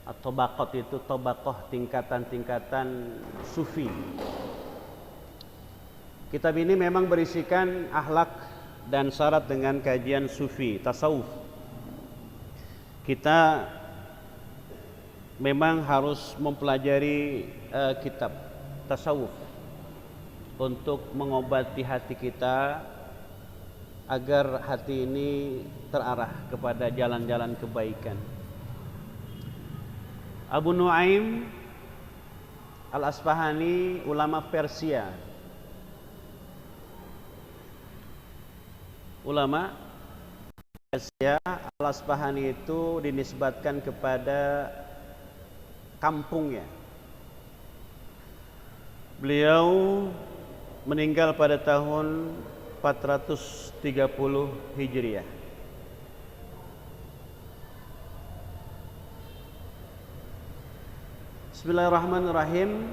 At-tabaqat itu tabaqah, tingkatan-tingkatan sufi. Kitab ini memang berisikan akhlak dan syarat dengan kajian sufi, tasawuf. Kita memang harus mempelajari kitab tasawuf untuk mengobati hati kita agar hati ini terarah kepada jalan-jalan kebaikan. Abu Nuaim Al-Asfahani, ulama Persia. Ulama Persia Al-Asfahani itu dinisbatkan kepada kampungnya. Beliau meninggal pada tahun 430 Hijriah. Bismillahirrahmanirrahim.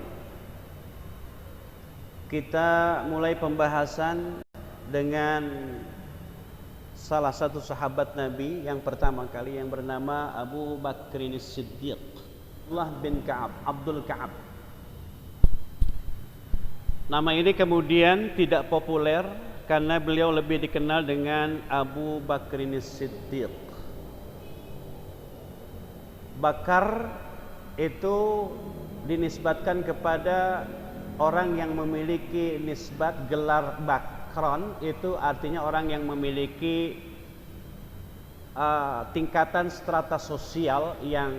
Kita mulai pembahasan dengan salah satu sahabat Nabi yang pertama kali, yang bernama Abu Bakrin Siddiq, Abdullah bin Ka'ab, Abdul Ka'ab. Nama ini kemudian tidak populer karena beliau lebih dikenal dengan Abu Bakrin Siddiq. Bakar itu dinisbatkan kepada orang yang memiliki nisbat gelar bakron, itu artinya orang yang memiliki tingkatan strata sosial yang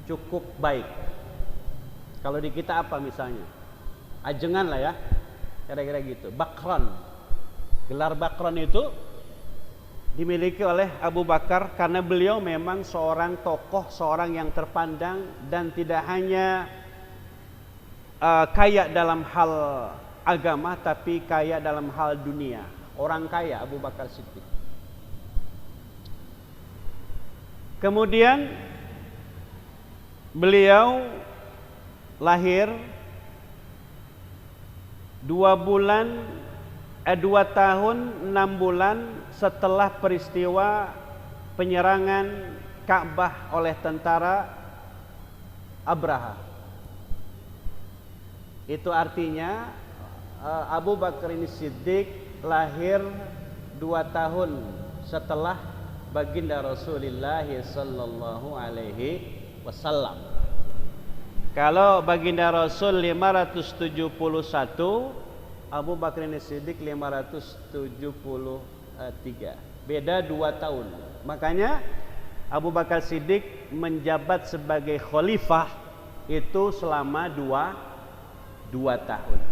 cukup baik. Kalau di kita apa misalnya? Ajengan lah ya, kira-kira gitu. Bakron, gelar bakron itu dimiliki oleh Abu Bakar karena beliau memang seorang tokoh, seorang yang terpandang dan tidak hanya kaya dalam hal agama tapi kaya dalam hal dunia. Orang kaya Abu Bakar Siddiq. Kemudian beliau lahir 2 tahun 6 bulan setelah peristiwa penyerangan Ka'bah oleh tentara Abraha. Itu artinya Abu Bakar Siddiq lahir 2 tahun setelah baginda Rasulullah sallallahu alaihi wasallam. Kalau baginda Rasul 571, Abu Bakar Siddiq 573. Beda 2 tahun. Makanya Abu Bakar Siddiq menjabat sebagai khalifah itu selama 2 tahun.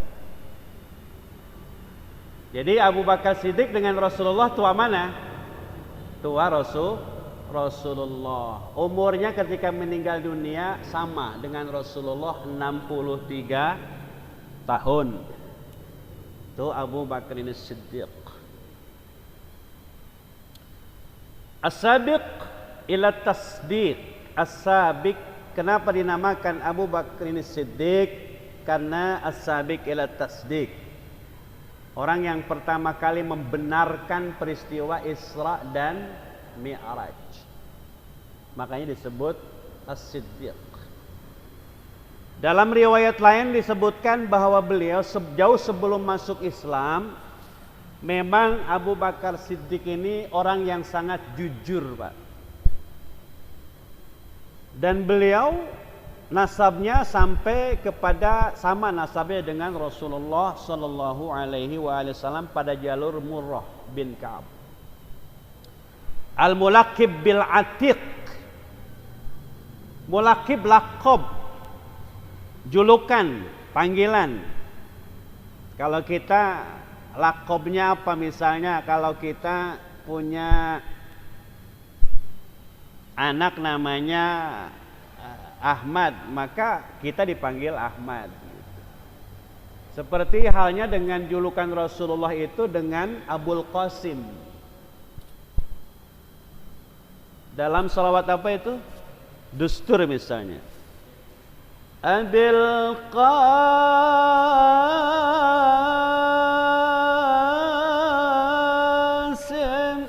Jadi Abu Bakar Siddiq dengan Rasulullah tua mana? Tua Rasulullah. Umurnya ketika meninggal dunia sama dengan Rasulullah, 63 tahun. Itu Abu Bakar Siddiq. As-sabiq ila tasdiq. As-sabiq, kenapa dinamakan Abu Bakar Siddiq? Karena as-sabiq ila tasdiq, orang yang pertama kali membenarkan peristiwa Isra dan Mi'raj. Makanya disebut As-Siddiq. Dalam riwayat lain disebutkan bahwa beliau jauh sebelum masuk Islam, memang Abu Bakar Siddiq ini orang yang sangat jujur, Pak. Dan beliau nasabnya sampai kepada sama nasabnya dengan Rasulullah sallallahu alaihi wasallam pada jalur Murrah bin Ka'ab. Al-mulaqib bil atiq. Mulaqib laqab, julukan, panggilan. Kalau kita laqabnya apa misalnya, kalau kita punya anak namanya Ahmad, maka kita dipanggil Ahmad. Seperti halnya dengan julukan Rasulullah itu dengan Abul Qasim. Dalam salawat apa itu? Dustur misalnya. Abil Qasim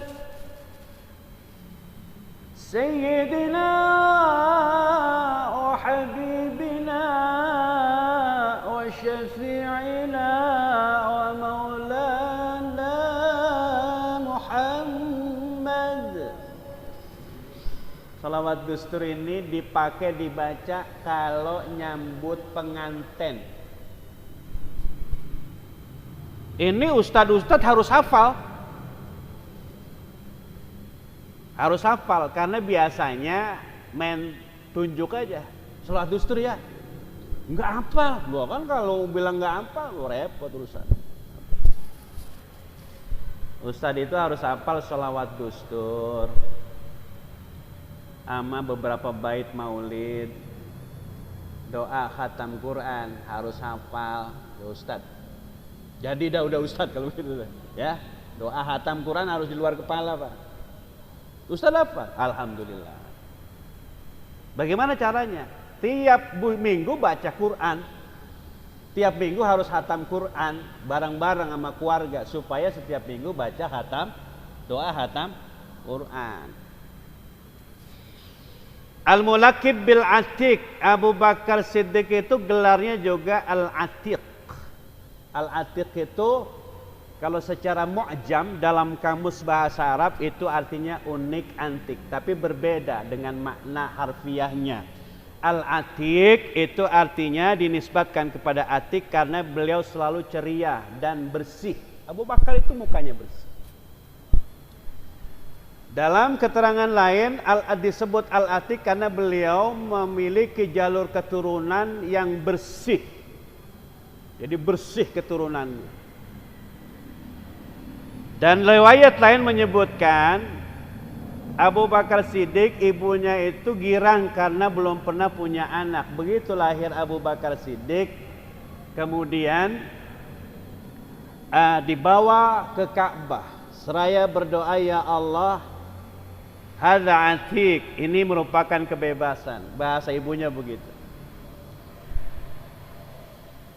Sayyidina Sholawat dustur ini dipakai dibaca kalau nyambut pengantin. Ini ustadz-ustadz harus hafal. Harus hafal karena biasanya main tunjuk aja. Sholawat dustur ya. Enggak hafal. Gua kan kalau bilang enggak hafal, lu repot urusan. Ustadz itu harus hafal sholawat dustur sama beberapa bait maulid, doa khatam Quran harus hafal ya Ustadz. Jadi udah Ustadz kalau gitu ya. Doa khatam Quran harus di luar kepala Pak. Ustadz apa? Alhamdulillah. Bagaimana caranya? Tiap minggu baca Quran. Tiap minggu harus khatam Quran bareng-bareng sama keluarga supaya setiap minggu baca khatam doa khatam Quran. Al-Mulaqib bil Atiq, Abu Bakar Siddiq itu gelarnya juga Al-Atiq. Al-Atiq itu kalau secara mu'jam dalam kamus bahasa Arab itu artinya unik, antik, tapi berbeda dengan makna harfiahnya. Al-Atiq itu artinya dinisbatkan kepada Atiq karena beliau selalu ceria dan bersih. Abu Bakar itu mukanya bersih. Dalam keterangan lain disebut Al-Atiq karena beliau memiliki jalur keturunan yang bersih. Jadi bersih keturunannya. Dan riwayat lain menyebutkan Abu Bakar Siddiq ibunya itu girang karena belum pernah punya anak. Begitu lahir Abu Bakar Siddiq, kemudian dibawa ke Ka'bah seraya berdoa, ya Allah, hadza Atiq, ini merupakan kebebasan. Bahasa ibunya begitu.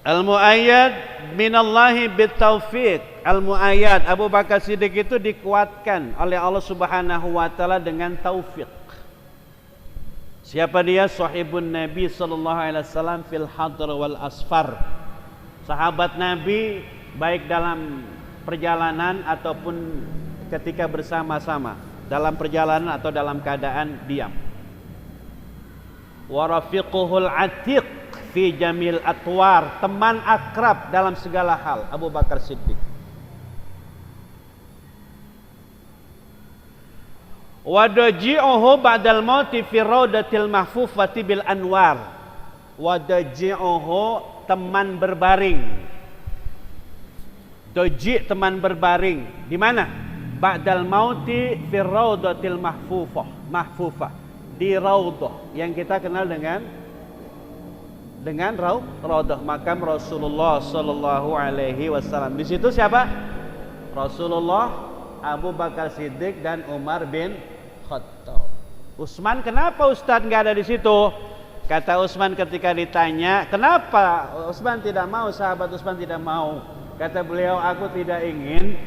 Al-Mu'ayyad minallahi bitaufiq. Al-Mu'ayyad, Abu Bakar Siddiq itu dikuatkan oleh Allah Subhanahu wa taala dengan taufik. Siapa dia? Sahibun Nabi sallallahu alaihi wasallam fil hadr wal asfar. Sahabat Nabi baik dalam perjalanan ataupun ketika bersama-sama, dalam perjalanan atau dalam keadaan diam. Wa rafiquhul atiq fi jamil atwar, teman akrab dalam segala hal Abu Bakar Siddiq. Wadaji'uhu ba'dal mauti fi raudatil mahfufati bil anwar. Wadaji'uhu, teman berbaring. Doji, teman berbaring. Di mana? Ba'dal mauti fi raudatil mahfufah. Di raudah yang kita kenal dengan raudah, makam Rasulullah sallallahu alaihi wasallam. Di situ siapa? Rasulullah, Abu Bakar Siddiq dan Umar bin Khattab. Utsman, kenapa Ustadz nggak ada di situ? Kata Utsman ketika ditanya, kenapa Utsman tidak mau, sahabat Utsman tidak mau? Kata beliau, aku tidak ingin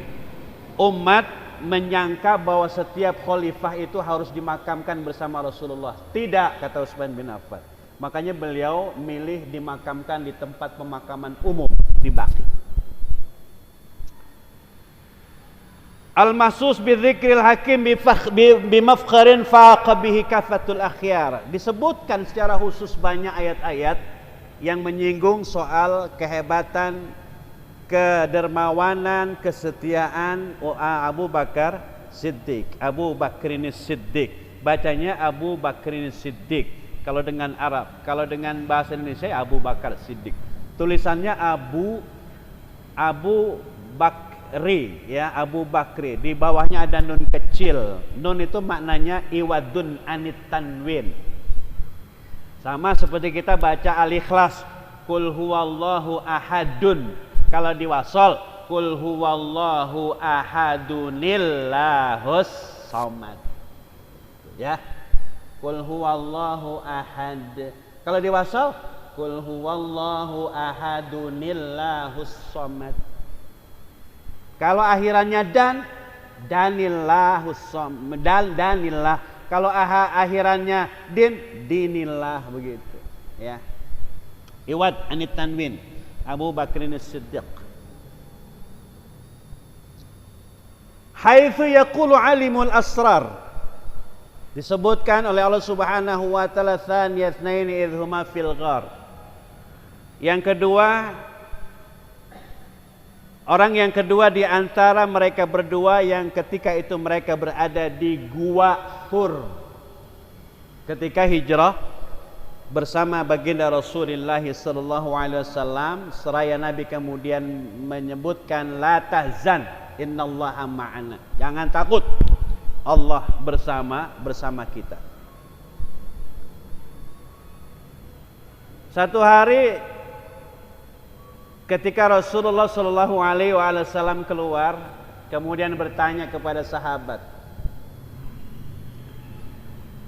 umat menyangka bahwa setiap khalifah itu harus dimakamkan bersama Rasulullah. Tidak, kata Utsman bin Affan. Makanya beliau milih dimakamkan di tempat pemakaman umum di Baqi. Al-mahsus bidzikril hakim bimafkharin faqa bihi kafatul akhyar. Disebutkan secara khusus banyak ayat-ayat yang menyinggung soal kehebatan, kedermawanan, kesetiaan Abu Bakar Siddiq. Abu Bakrin Siddiq. Bacanya Abu Bakrin Siddiq kalau dengan Arab. Kalau dengan bahasa Indonesia Abu Bakar Siddiq. Tulisannya Abu Bakri, ya, Abu Bakri. Di bawahnya ada nun kecil. Nun itu maknanya iwadun anit tanwin. Sama seperti kita baca Al-Ikhlas, Qul huwallahu ahadun. Kalau diwasol, Qul huwallahu ahadunillahus samad. Ya. Qul huwallahu ahad. Kalau diwasal, Qul huwallahu ahadunillahus samad. Kalau akhirannya danillahus samad, danillah. Kalau akhirannya dinillah, begitu. Ya. Iwad anit tanwin. Abu Bakrin As-Siddiq. Haitsu yaqulu alimul asrar. Disebutkan oleh Allah Subhanahu wa taala tsaniyatnaini idhuma fil ghar. Yang kedua, orang yang kedua di antara mereka berdua yang ketika itu mereka berada di gua Hur ketika hijrah bersama baginda Rasulullah sallallahu alaihi wasallam, seraya Nabi kemudian menyebutkan la tahzan innallaha ma'ana. Jangan takut, Allah bersama kita. Satu hari ketika Rasulullah sallallahu alaihi wasallam keluar, kemudian bertanya kepada sahabat,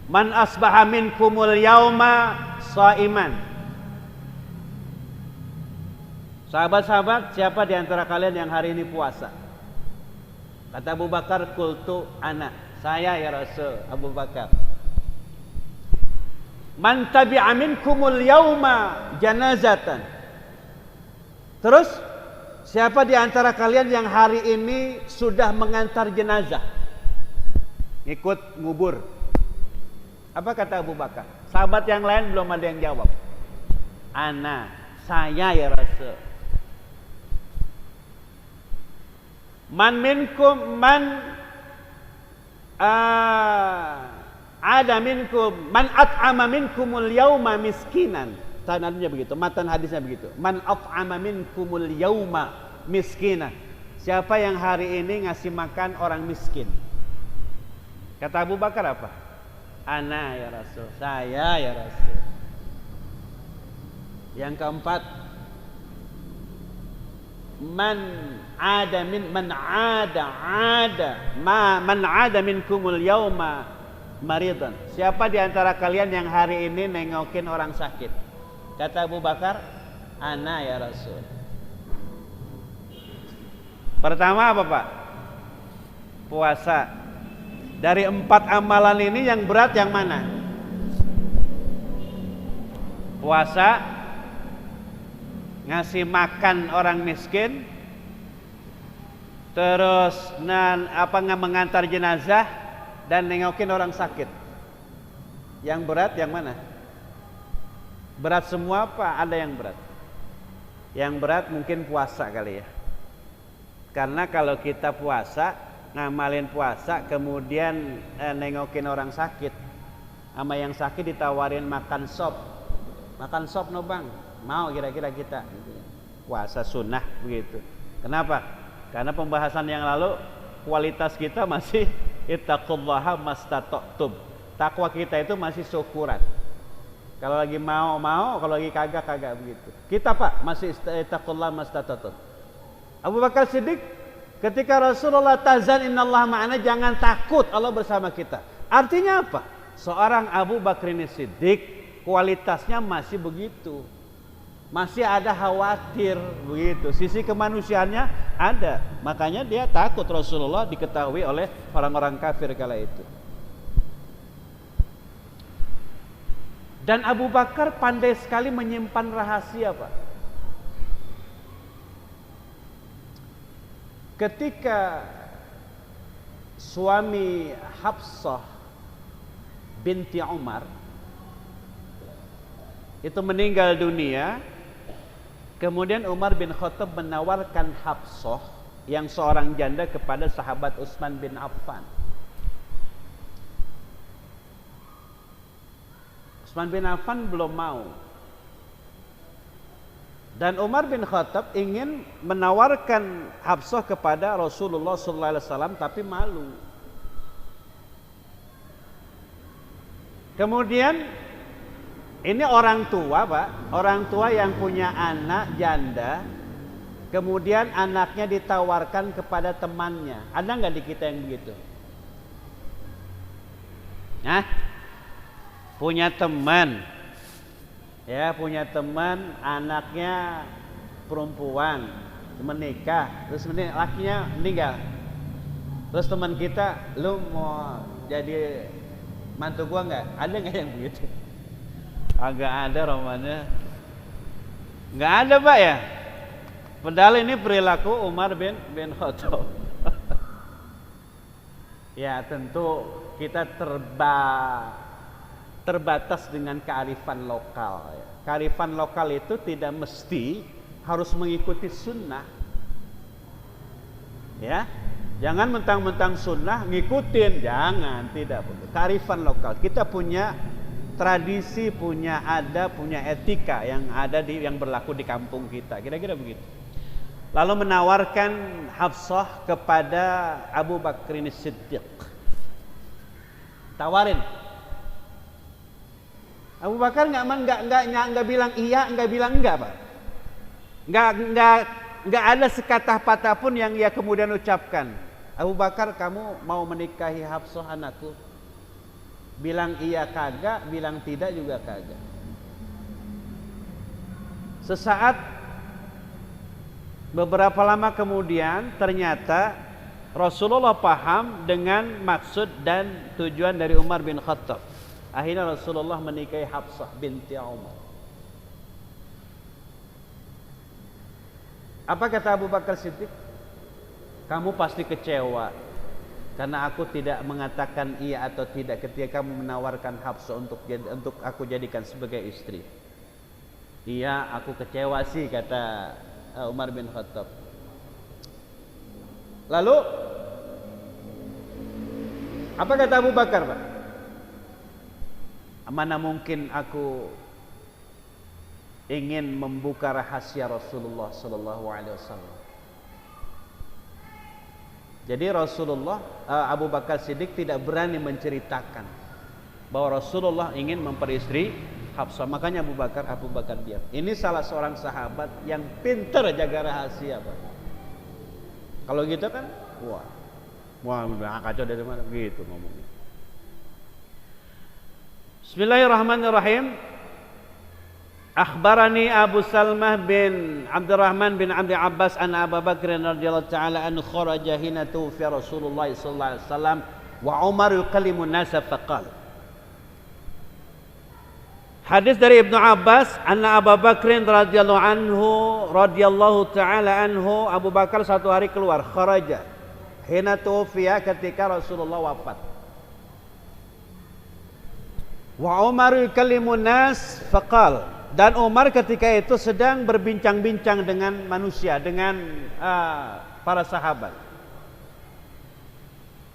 "Man asbaha minkumul yauma shaiman?" Sahabat-sahabat, siapa di antara kalian yang hari ini puasa? Kata Abu Bakar, "Qultu ana." Saya ya Rasul. Abu Bakar. "Man tabi'a minkumul yauma janazatan?" Terus, siapa di antara kalian yang hari ini sudah mengantar jenazah? Ikut ngubur. Apa kata Abu Bakar? Sahabat yang lain belum ada yang jawab. Ana, saya ya Rasul. Man minkum ada minkum man at'ama minkumul yauma miskinan. Sanadnya begitu, matan hadisnya begitu. Man at'ama minkumul yauma miskinan. Siapa yang hari ini ngasih makan orang miskin? Kata Abu Bakar apa? Ana ya Rasul, saya ya Rasul. Yang keempat, man ada minkumul yauma maridan. Siapa di antara kalian yang hari ini nengokin orang sakit? Kata Abu Bakar, ana ya Rasul. Pertama apa Pak? Puasa. Dari 4 amalan ini yang berat yang mana? Puasa, ngasih makan orang miskin, terus mengantar jenazah, dan nengokin orang sakit. Yang berat yang mana? Berat semua apa? Ada yang berat? Yang berat mungkin puasa kali ya. Karena kalau kita puasa, ngamalin puasa, kemudian nengokin orang sakit, sama yang sakit ditawarin makan sop no bang, mau kira-kira kita puasa sunnah begitu. Kenapa? Karena pembahasan yang lalu kualitas kita masih ittaqullaha mastata'tum. Takwa kita itu masih syukuran. Kalau lagi mau, kalau lagi kagak begitu. Kita Pak masih ittaqullaha mastata'tum. Abu Bakar Siddiq ketika Rasulullah tazan innallaha ma'ana, jangan takut, Allah bersama kita. Artinya apa? Seorang Abu Bakar Siddiq kualitasnya masih begitu. Masih ada khawatir begitu. Sisi kemanusiaannya ada. Makanya dia takut Rasulullah diketahui oleh orang-orang kafir kala itu. Dan Abu Bakar pandai sekali menyimpan rahasia, Pak. Ketika suami Hafsah binti Umar itu meninggal dunia, kemudian Umar bin Khattab menawarkan Hafsah yang seorang janda kepada sahabat Utsman bin Affan. Utsman bin Affan belum mau. Dan Umar bin Khattab ingin menawarkan Hafsah kepada Rasulullah SAW, tapi malu. Kemudian ini orang tua, Pak, orang tua yang punya anak janda, kemudian anaknya ditawarkan kepada temannya. Ada nggak di kita yang begitu? Nah, punya teman. Ya, punya teman, anaknya perempuan, menikah, terus lakinya meninggal. Terus teman kita, lu mau jadi mantu gua nggak? Ada nggak yang begitu? Agak ada romannya. Nggak ada Pak ya? Padahal ini perilaku Umar bin Khattab. Ya tentu kita terbatas dengan kearifan lokal. Kearifan lokal itu tidak mesti harus mengikuti sunnah. Ya, jangan mentang-mentang sunnah ngikutin, jangan, tidak boleh. Kearifan lokal, kita punya tradisi, punya adab, punya etika yang ada yang berlaku di kampung kita, kira-kira begitu. Lalu menawarkan Hafsah kepada Abu Bakrin Siddiq. Tawarin. Abu Bakar nggak bilang iya, nggak bilang enggak, Pak. Nggak ada sekata patah pun yang ia kemudian ucapkan. Abu Bakar, kamu mau menikahi Hafsah anakku? Bilang iya kagak, bilang tidak juga kagak. Sesaat, beberapa lama kemudian ternyata Rasulullah paham dengan maksud dan tujuan dari Umar bin Khattab. Akhirnya Rasulullah menikahi Hafsah binti Umar. Apa kata Abu Bakar Siddiq? Kamu pasti kecewa karena aku tidak mengatakan iya atau tidak ketika kamu menawarkan Hafsah untuk aku jadikan sebagai istri. Iya, aku kecewa sih, kata Umar bin Khattab. Lalu apa kata Abu Bakar, Pak? Mana mungkin aku ingin membuka rahasia Rasulullah sallallahu alaihi wasallam. Jadi Abu Bakar Siddiq tidak berani menceritakan bahwa Rasulullah ingin memperistri Hafsah. Makanya Abu Bakar diam. Ini salah seorang sahabat yang pintar jaga rahasia, Pak. Kalau gitu kan, wah kacau dari mana gitu ngomongnya. Bismillahirrahmanirrahim. Akhbarani Abu Salmah bin Abdurrahman bin Abdi Abbas an Abu Bakr radhiyallahu ta'ala anhu kharaja hina tuwfiya Rasulullah sallallahu alaihi wasallam wa Umar yukallimu an-nasa faqala. Hadis dari Ibnu Abbas, anna Abu Bakr radhiyallahu ta'ala anhu, Abu Bakar satu hari keluar, kharaja hina tuwfiya, ketika Rasulullah wafat. Wa Umar yukallimun nas faqal, dan Umar ketika itu sedang berbincang-bincang dengan manusia, dengan para sahabat.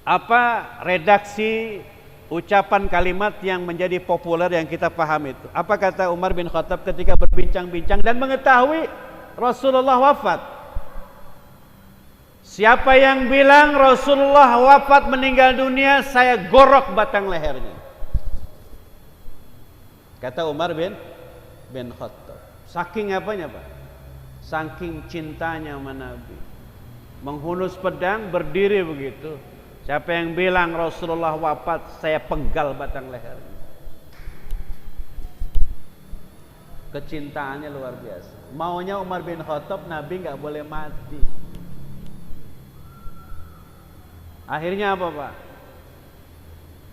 Apa redaksi ucapan kalimat yang menjadi populer yang kita paham itu? Apa kata Umar bin Khattab ketika berbincang-bincang dan mengetahui Rasulullah wafat? Siapa yang bilang Rasulullah wafat meninggal dunia, saya gorok batang lehernya. Kata Umar bin Khattab. Saking apanya, Pak? Saking cintanya sama Nabi. Menghunus pedang, berdiri begitu. Siapa yang bilang Rasulullah wafat, saya penggal batang lehernya. Kecintaannya luar biasa. Maunya Umar bin Khattab Nabi nggak boleh mati. Akhirnya apa, Pak?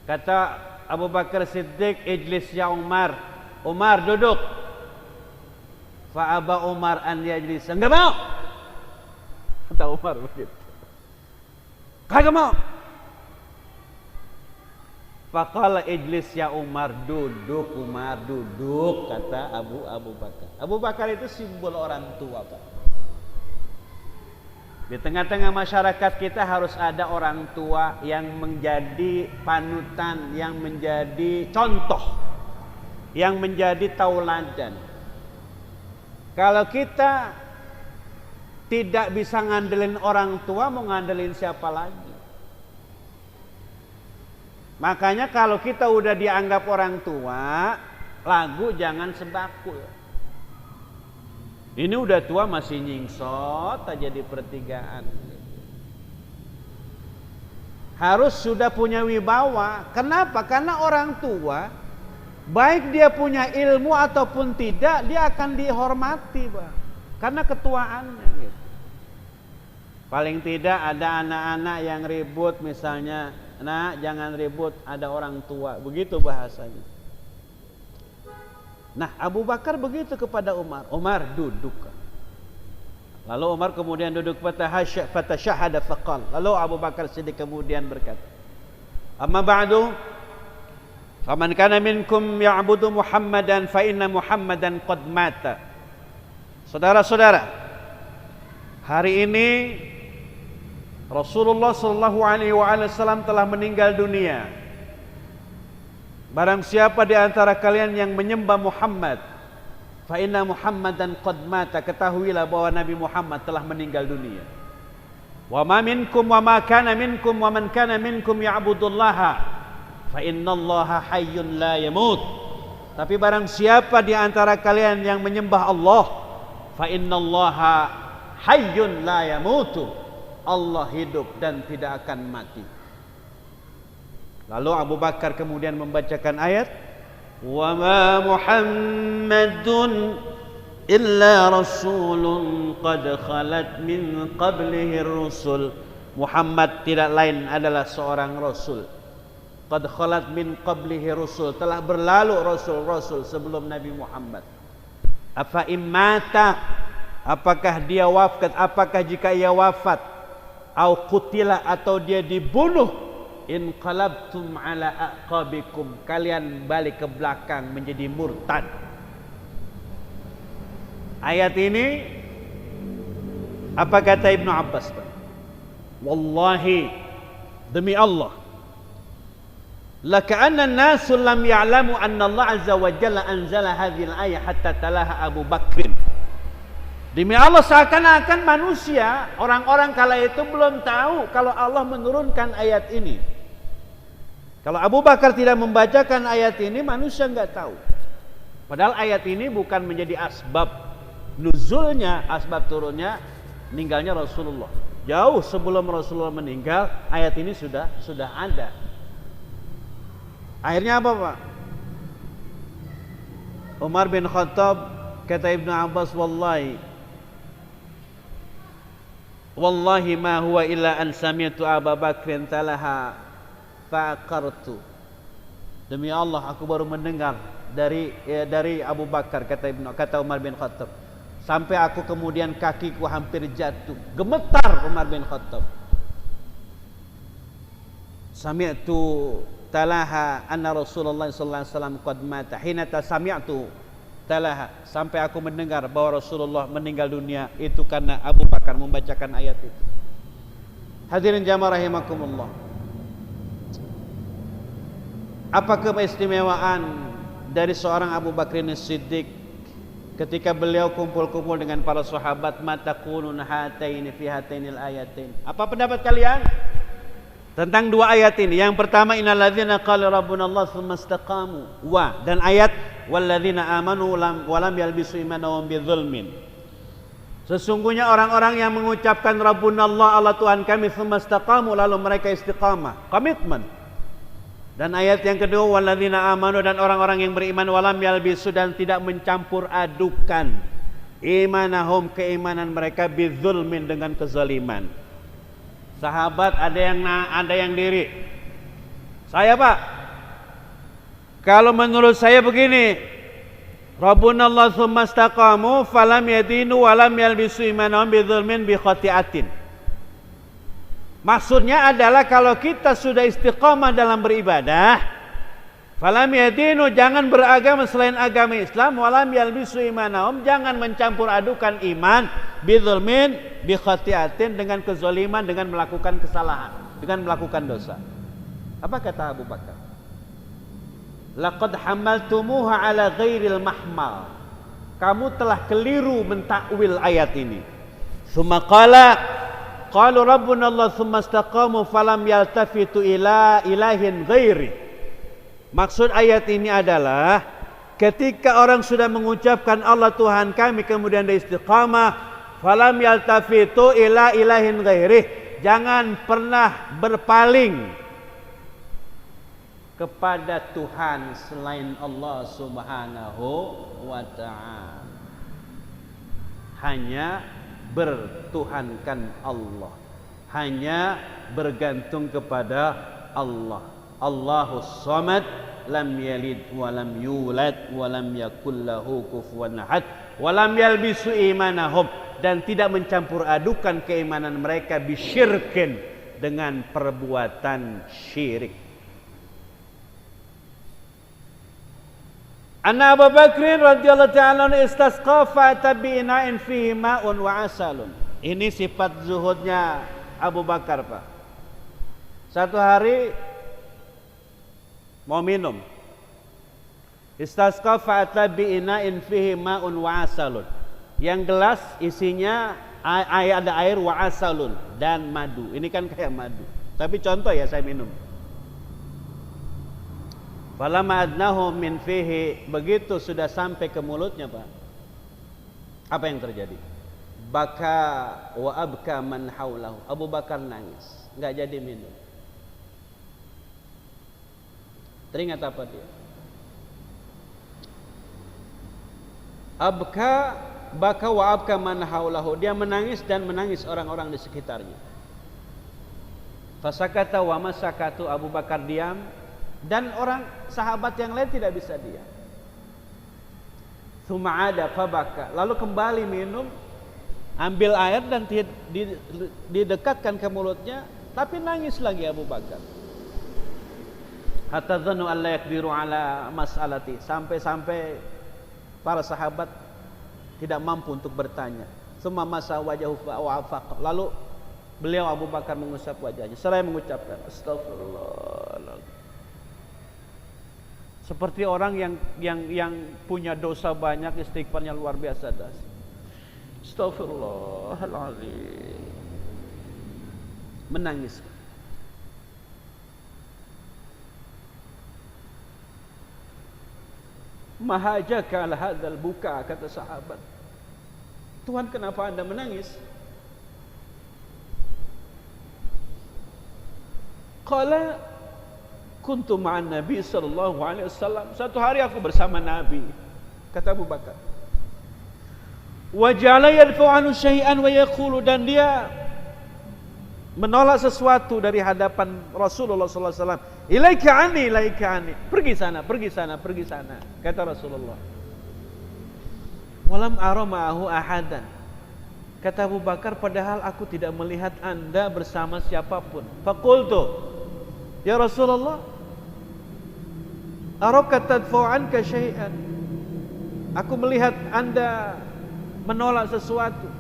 Kata Abu Bakar Siddiq, ijlis ya Umar. Umar duduk. Fa'aba Umar an yajlis. Enggak mau. Kata Umar begitu. Kagak mau. Faqala ijlis ya Umar, duduk Umar, duduk, kata Abu Bakar. Abu Bakar itu simbol orang tua, Pak. Di tengah-tengah masyarakat kita harus ada orang tua yang menjadi panutan, yang menjadi contoh, yang menjadi tauladan. Kalau kita tidak bisa ngandelin orang tua, mau ngandelin siapa lagi? Makanya kalau kita udah dianggap orang tua, lagu jangan sebaku. Ini udah tua masih nyingsot aja di pertigaan. Harus sudah punya wibawa. Kenapa? Karena orang tua, baik dia punya ilmu ataupun tidak, dia akan dihormati, Pak. Karena ketuaannya gitu. Paling tidak ada anak-anak yang ribut misalnya, "Nak, jangan ribut, ada orang tua." Begitu bahasanya. Nah, Abu Bakar begitu kepada Umar. Umar duduk. Lalu Umar kemudian duduk, fatasyahada faqal. Lalu Abu Bakar Siddiq kemudian berkata, Amma ba'du, faman kana minkum ya'budu Muhammadan fa inna Muhammadan qad mata. Saudara-saudara, hari ini Rasulullah sallallahu alaihi wasallam telah meninggal dunia. Barang siapa di antara kalian yang menyembah Muhammad, fa inna Muhammadan qad mata, ketahuilah bahwa Nabi Muhammad telah meninggal dunia. Wa ma minkum wa ma kana minkum wa man kana minkum ya'budullaha fa innallaha hayyun la yamut. Tapi barang siapa di antara kalian yang menyembah Allah, fa innallaha hayyun la yamutu, Allah hidup dan tidak akan mati. Lalu Abu Bakar kemudian membacakan ayat, wa ma Muhammadun illa rasulun qad khalat min qablihi rusul. Muhammad tidak lain adalah seorang rasul. Qad khalat min qablihi rusul, telah berlalu rasul-rasul sebelum Nabi Muhammad. Afa immata, apakah dia wafat, apakah jika ia wafat, au qutila, atau dia dibunuh, inqalabtum ala aqabikum, kalian balik ke belakang menjadi murtad. Ayat ini apa kata Ibnu Abbas? Wallahi, demi Allah, laka'anna an-nasu lam ya'lamu anna Allah azza wa jalla anzala hadhihi al-ayah hatta talaha Abu Bakr. Demi Allah, seakan-akan manusia, orang-orang kala itu belum tahu kalau Allah menurunkan ayat ini. Kalau Abu Bakar tidak membacakan ayat ini, manusia enggak tahu. Padahal ayat ini bukan menjadi asbab nuzulnya, asbab turunnya, meninggalnya Rasulullah. Jauh sebelum Rasulullah meninggal, ayat ini sudah ada. Akhirnya apa, Pak? Umar bin Khattab, kata Ibnu Abbas, wallahi ma huwa illa an sami'tu Abu Bakrin talaha faqartu. Demi Allah, aku baru mendengar dari Abu Bakar, kata Umar bin Khattab, sampai aku kemudian kakiku hampir jatuh. Gemetar Umar bin Khattab. Sami'tu talaha anna Rasulullah sallallahu alaihi wasallam qad mata. Hina sami'tu talaha, sampai aku mendengar bahwa Rasulullah meninggal dunia, itu karena Abu Bakar membacakan ayat itu. Hadirin jamaah rahimakumullah. Apa keistimewaan dari seorang Abu Bakrin As-Siddiq ketika beliau kumpul-kumpul dengan para sahabat? Mata kunun hataini fi hatainil ayatain. Apa pendapat kalian tentang dua ayat ini? Yang pertama, innal ladzina qala rabbuna Allah tsumma istaqamu, dan ayat walladzina amanu wa lam yalbisu imanahum bidzulmin. Sesungguhnya orang-orang yang mengucapkan rabbuna Allah, Allah Tuhan kami, tsumma istaqamu, lalu mereka istiqamah, komitmen. Dan ayat yang kedua, walladzina amanu, dan orang-orang yang beriman, walam yalbisu, dan tidak mencampur adukan imanahum, keimanan mereka, bidzulmin, dengan kezaliman. Sahabat ada yang diri. Saya, Pak, kalau menurut saya begini, Rabbuna Allah tsumma istaqamu falam yadinu walam yalbisu imanahum bidzulmin bi khati'atin. Maksudnya adalah kalau kita sudah istiqamah dalam beribadah, falam yadinu, jangan beragama selain agama Islam, walam yalbisu imanahum, jangan mencampur adukan iman, bidzulmin bi khati'atin, dengan kezaliman, dengan melakukan kesalahan, dengan melakukan dosa. Apa kata Abu Bakar? Laqad hamaltumuha ala ghairil mahmal, kamu telah keliru mentakwil ayat ini. Tsumma qalu rabbuna Allah tsumma istaqamu falam yaltafitu ila ilahin ghairi. Maksud ayat ini adalah ketika orang sudah mengucapkan Allah Tuhan kami, kemudian dia istiqamah, falam yaltafitu ila ilahin ghairi, jangan pernah berpaling kepada Tuhan selain Allah Subhanahu wa ta'ala. Hanya bertuhankan Allah, hanya bergantung kepada Allah. Allahus Samad, lam yalid wa lam yulad wa lam yakul lahu kufuwan ahad wa lam yalbisu imanahum, dan tidak mencampur adukan keimanan mereka bisyirkin, dengan perbuatan syirik. Anna Abu Bakrin radhiyallahu ta'ala istasqa fa'tabi'ina'in fihi ma'un wa asalun. Ini sifat zuhudnya Abu Bakar, Pak. Satu hari mau minum. Istasqa fa'tabi'ina'in fihi ma'un wa asalun. Yang gelas isinya ada air wa asalun dan madu. Ini kan kayak madu. Tapi contoh ya, saya minum. Falamma adnahu min fihi, begitu sudah sampai ke mulutnya, Pak. Apa yang terjadi? Baka wa abka man haulahu. Abu Bakar nangis, enggak jadi minum. Teringat apa dia? Baka wa abka man haulahu. Dia menangis dan menangis orang-orang di sekitarnya. Fasakata wa masakatu. Abu Bakar diam dan orang sahabat yang lain tidak bisa diam. Tsumma ada fabaka. Lalu kembali minum, ambil air dan didekatkan ke mulutnya, tapi nangis lagi Abu Bakar. Hatta dzannu alla yaqdiru ala mas'alati. Sampai para sahabat tidak mampu untuk bertanya. Tsumma masa wajahu wa afaq. Lalu beliau Abu Bakar mengusap wajahnya seraya mengucapkan astagfirullahaladzim. Seperti orang yang punya dosa banyak, istighfarnya luar biasa dahsyat. Astagfirullahaladzim. Menangis. Mahajaka ala hadzal buka, kata sahabat. Tuhan, kenapa Anda menangis? Qala kuntu ma'an Nabi sallallahu alaihi wasallam. Satu hari aku bersama Nabi, kata Abu Bakar. Wa ja'ala yadfa'u anhu syai'an wa yaqulu, dan dia menolak sesuatu dari hadapan Rasulullah sallallahu alaihi wasallam. Ilaika anni, ilaika anni. Pergi sana, pergi sana, pergi sana, kata Rasulullah. Walam ara ma'ahu ahadan. Kata Abu Bakar, padahal aku tidak melihat Anda bersama siapapun. Faqultu, ya Rasulullah, araka tadfa'u anka syai'an. Aku melihat Anda menolak sesuatu.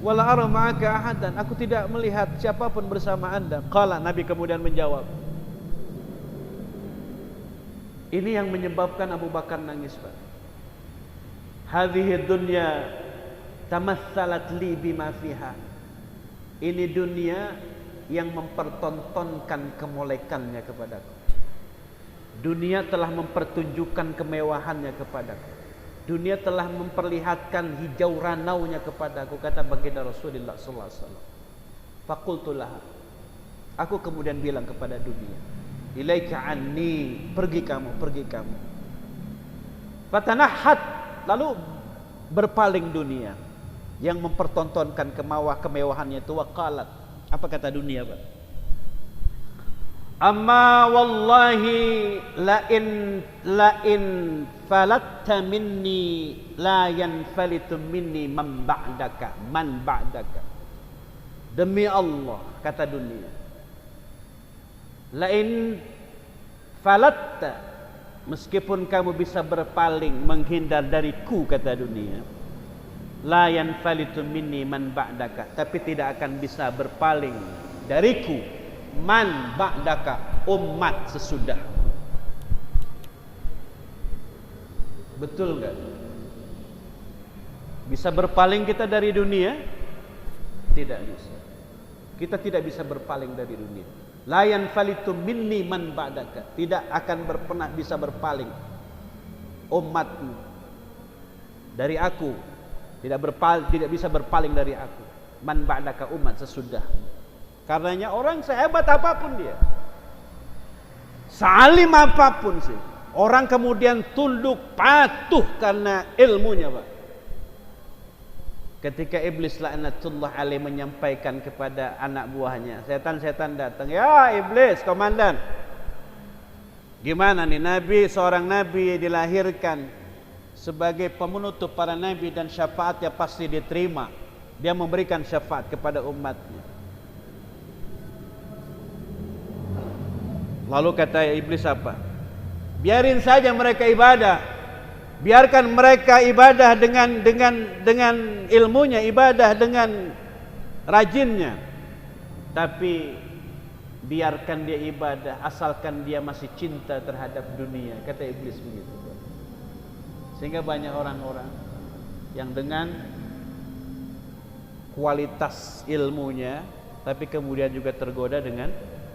Wala ara ma'aka ahadan. Aku tidak melihat siapapun bersama Anda. Qala, Nabi kemudian menjawab. Ini yang menyebabkan Abu Bakar nangis, Pak. Hadhihi dunya tamatsalat li bima fiha. Ini dunia yang mempertontonkan kemolekannya kepadaku. Dunia telah mempertunjukkan kemewahannya kepadaku. Dunia telah memperlihatkan hijau ranaunya kepadaku, kata baginda Rasulullah sallallahu alaihi wasallam. Faqultulah, aku kemudian bilang kepada dunia, ilaika anni, pergi kamu, pergi kamu. Fatanahat, lalu berpaling dunia yang mempertontonkan kemewahannya itu. Waqalat, apa kata dunia, Pak? Amma wallahi la in falatta minni la yanfalitu minni man ba'daka. Demi Allah, kata dunia, la in falatta, meskipun kamu bisa berpaling menghindar dariku, kata dunia, la yanfalitu minni man ba'daka, tapi tidak akan bisa berpaling dariku man ba'daka, umat sesudah. Betul enggak? Bisa berpaling kita dari dunia? Tidak bisa. Kita tidak bisa berpaling dari dunia. La yanfalitu minni man ba'daka, tidak akan pernah bisa berpaling umatmu dari aku, tidak bisa berpaling dari aku. Man ba'daka, umat sesudah. Karenanya orang sehebat apapun dia, sealim apapun sih, orang kemudian tunduk patuh karena ilmunya, Pak. Ketika iblis laknatullah alaih menyampaikan kepada anak buahnya, setan-setan datang, ya iblis, komandan, gimana nih, seorang nabi dilahirkan sebagai penutup para nabi dan syafaatnya pasti diterima. Dia memberikan syafaat kepada umatnya. Lalu kata iblis apa? Biarin saja mereka ibadah. Biarkan mereka ibadah dengan ilmunya, ibadah dengan rajinnya. Tapi biarkan dia ibadah asalkan dia masih cinta terhadap dunia, kata iblis begitu. Sehingga banyak orang-orang yang dengan kualitas ilmunya tapi kemudian juga tergoda dengan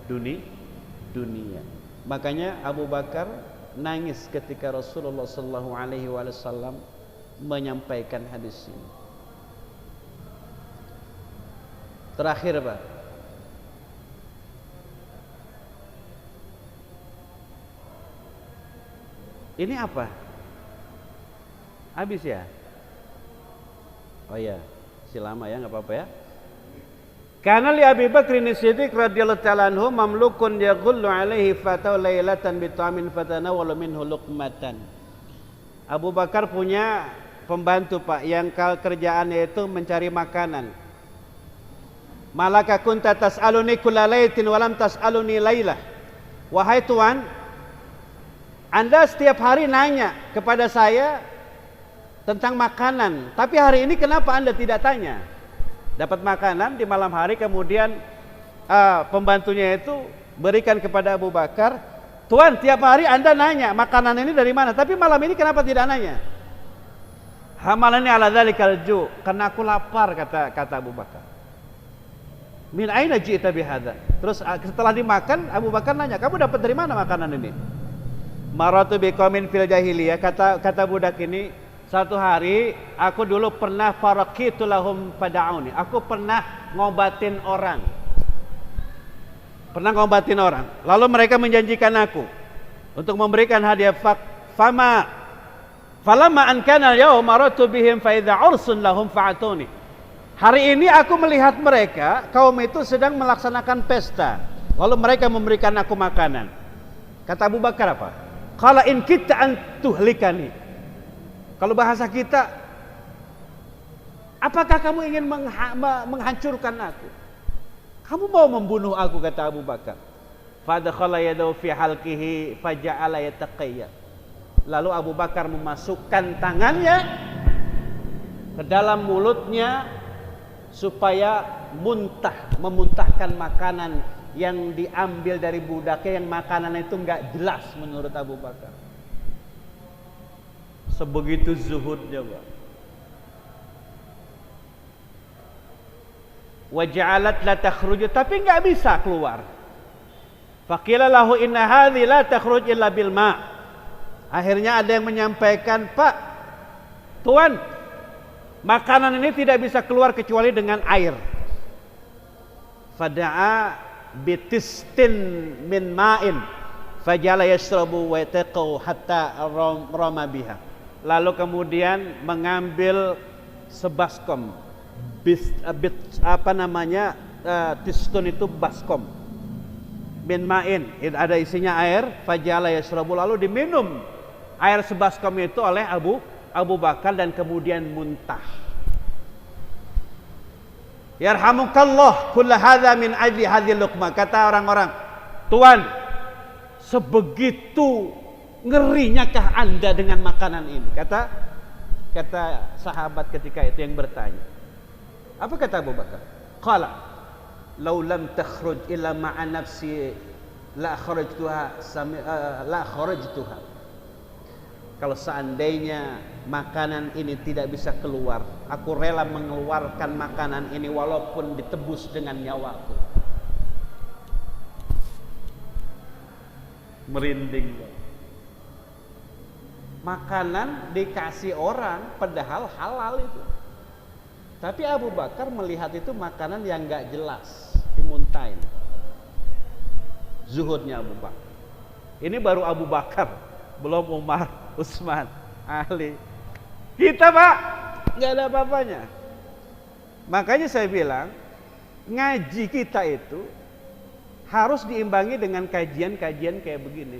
dunia. Makanya Abu Bakar nangis ketika Rasulullah sallallahu alaihi wasallam menyampaikan hadis ini. Terakhir, Pak. Ini apa? Habis ya? Oh ya, silama ya, nggak apa-apa ya. Karena li Abi Bakr As-Siddiq radhiyallahu ta'ala anhu mamlukun yaghullu alaihi fatau lailatan bitamin fatanawala minhu luqmatan. Abu Bakar punya pembantu, Pak, yang kerjaannya itu mencari makanan. Malaka kunta tas'aluni kullalaitin walam tas'aluni lailah. Wahai tuan, Anda setiap hari nanya kepada saya tentang makanan, tapi hari ini kenapa Anda tidak tanya? Dapat makanan di malam hari, kemudian pembantunya itu berikan kepada Abu Bakar, Tuan, tiap hari Anda nanya makanan ini dari mana, tapi malam ini kenapa tidak nanya? Hamalani ala dzalikal ju', karena aku lapar, kata Abu Bakar. Min aina ji'ta bihadza? Terus setelah dimakan, Abu Bakar nanya, kamu dapat dari mana makanan ini? Maratu biqaumin fil jahiliyah, kata budak ini, satu hari aku dulu pernah faraqitu lahum fada'uni. Aku pernah ngobatin orang. Lalu mereka menjanjikan aku untuk memberikan hadiah falamma an kana al-yawm maratu bihim fa idza ursun lahum fa'atuni. Hari ini aku melihat mereka, kaum itu sedang melaksanakan pesta. Lalu mereka memberikan aku makanan. Kata Abu Bakar apa? Qala in kita an tuhlikani. Kalau bahasa kita, apakah kamu ingin menghancurkan aku? Kamu mau membunuh aku, kata Abu Bakar. Fadakhala yadahu fi halqihi faja'ala yataqayya. Lalu Abu Bakar memasukkan tangannya ke dalam mulutnya supaya memuntahkan makanan yang diambil dari budaknya, yang makanan itu enggak jelas menurut Abu Bakar. Sebegitu zuhudnya, Pak. Waja'alat la takhruju, tapi enggak bisa keluar. Faqila lahu inna hadhi la takhruj illa bil ma'. Akhirnya ada yang menyampaikan, Pak, Tuan, makanan ini tidak bisa keluar kecuali dengan air. Fada'a bitistin min ma'in fajala yashrabu wa yataqu hatta rama biha. Lalu kemudian mengambil sebaskom, tistun itu baskom, min ma'in, ada isinya air, fajala yashrabu, lalu diminum air sebaskom itu oleh Abu Bakar dan kemudian muntah. Yarhamukallah kulla hadza min ajli hadhil luqmah. Kata orang-orang, Tuan, sebegitu ngerinyakah Anda dengan makanan ini? Kata sahabat ketika itu yang bertanya. Apa kata Abu Bakar? Qala law lam takhruj illa ma'a nafsi la kharajtuha. Kalau seandainya makanan ini tidak bisa keluar, aku rela mengeluarkan makanan ini walaupun ditebus dengan nyawaku. Merinding. Makanan dikasih orang padahal halal itu. Tapi Abu Bakar melihat itu makanan yang enggak jelas, dimuntahin. Zuhudnya Abu Bakar. Ini baru Abu Bakar, belum Umar, Utsman, Ali. Kita, Pak, nggak ada apa-apanya. Makanya saya bilang, ngaji kita itu harus diimbangi dengan kajian-kajian kayak begini.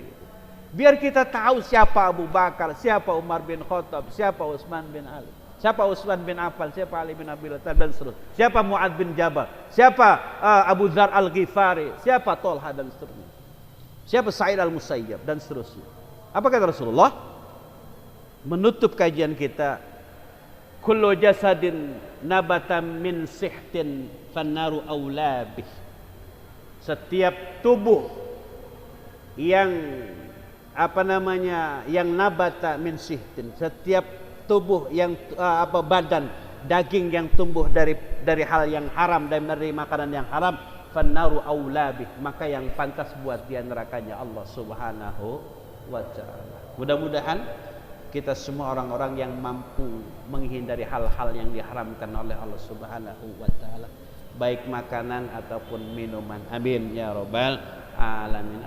Biar kita tahu siapa Abu Bakar, siapa Umar bin Khattab, siapa Utsman bin Ali, siapa Utsman bin Affan, siapa Ali bin Abi Thalib dan seterusnya. Siapa Mu'ad bin Jabal, siapa Abu Dzar Al-Ghifari, siapa Thalha dan seterusnya. Siapa Sa'id Al-Musayyab dan seterusnya. Apa kata Rasulullah? Menutup kajian kita, kullu jasadin nabata min sihtin fannaru aula bih. Setiap tubuh yang yang nabata min sihtin, setiap tubuh yang badan daging yang tumbuh dari hal yang haram dan dari makanan yang haram, fannaru aula bih, maka yang pantas buat dia nerakanya Allah Subhanahu wa taala. Mudah-mudahan kita semua orang-orang yang mampu menghindari hal-hal yang diharamkan oleh Allah Subhanahu wa taala, baik makanan ataupun minuman. Amin ya rabbal alamin.